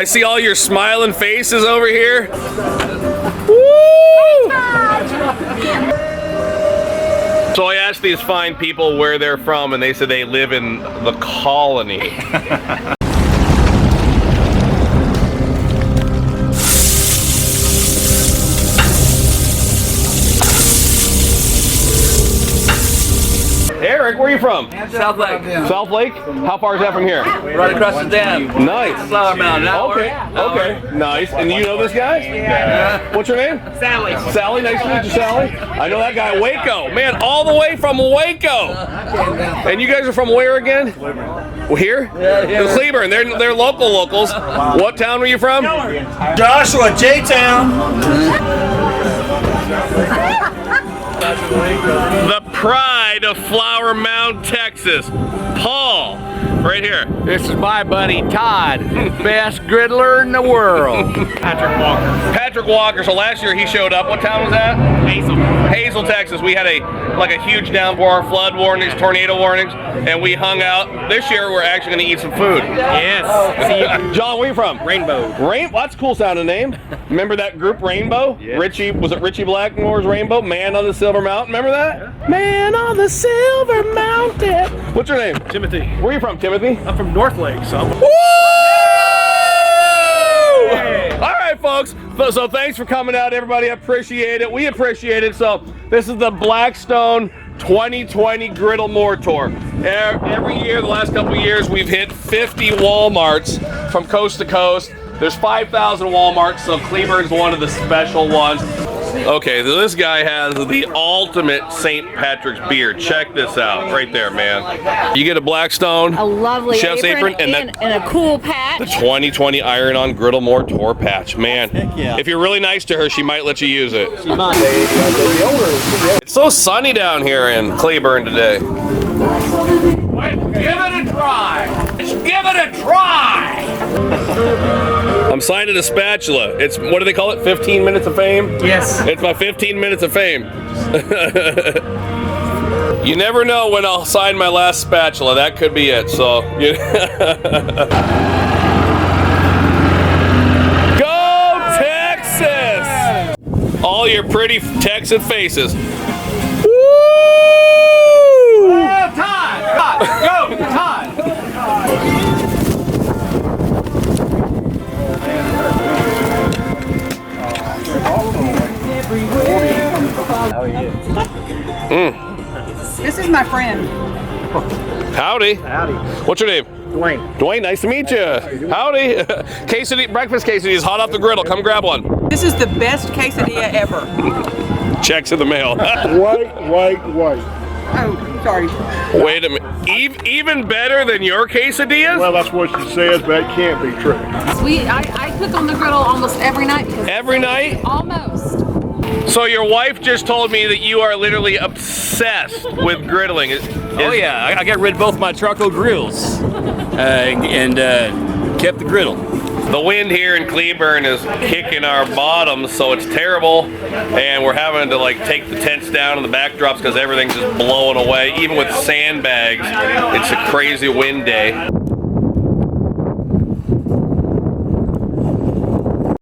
I see all your smiling faces over here. Woo! So I asked these fine people where they're from, and they said they live in the colony. Eric, where are you from? South Lake. South Lake? How far is that from here? Right across the dam. Nice. Flower Mound. Okay, nice. And you know this guy? Yeah. What's your name? Sally. Sally, nice to meet you, Sally. I know that guy, Waco. Man, all the way from Waco. And you guys are from where again? Well, here? Yeah. Cleburne. They're locals. What town were you from? Joshua, J-Town. The pride of Flower Mound, Texas. Paul, right here. This is my buddy Todd, best griddler in the world. Patrick Walker. So last year he showed up. What town was that? Hazel, Texas. We had a huge downpour, flood warnings, tornado warnings, and we hung out. This year we're actually going to eat some food. Yes. John, where you from? Rainbow. Well, that's a cool sounding name. Remember that group Rainbow? Yeah. Was it Richie Blackmore's Rainbow? Man on the Silver Mountain. Remember that? Yeah. Man on the Silver Mountain. What's your name? Timothy. Where are you from, Timothy? I'm from North Lake, so. Woo! Hey. All right, folks. So thanks for coming out, everybody. I appreciate it. We appreciate it. So this is the Blackstone 2020 Griddle More Tour. Every year, the last couple of years, we've hit 50 Walmarts from coast to coast. There's 5,000 Walmarts, so Cleburne's one of the special ones. Okay, so this guy has the ultimate St. Patrick's beard. Check this out, right there, man. You get a Blackstone, a lovely chef's apron, and a cool patch. The 2020 Iron on Griddle More Tour patch, man. Yeah. If you're really nice to her, she might let you use it. She might. It's so sunny down here in Cleburne today. Give it a try. Give it a try. I'm signing a spatula. It's, what do they call it, 15 minutes of fame? Yes. It's my 15 minutes of fame. You never know when I'll sign my last spatula. That could be it, so. Go Texas! All your pretty Texan faces. Woo! Todd. Go. Todd. This is my friend. Howdy. Howdy. What's your name? Dwayne. Dwayne, nice to meet you. Howdy. Quesadilla, breakfast quesadillas, hot off the griddle. Come grab one. This is the best quesadilla ever. Checks in the mail. White. Oh, sorry. Wait a minute. Even better than your quesadillas? Well, that's what she says, but that can't be true. I cook on the griddle almost every night. Every night? Almost. So your wife just told me that you are literally obsessed with griddling. Oh yeah, I got rid of both my charcoal grills and kept the griddle. The wind here in Cleburne is kicking our bottoms, so it's terrible, and we're having to like take the tents down and the backdrops because everything's just blowing away. Even with sandbags, it's a crazy wind day.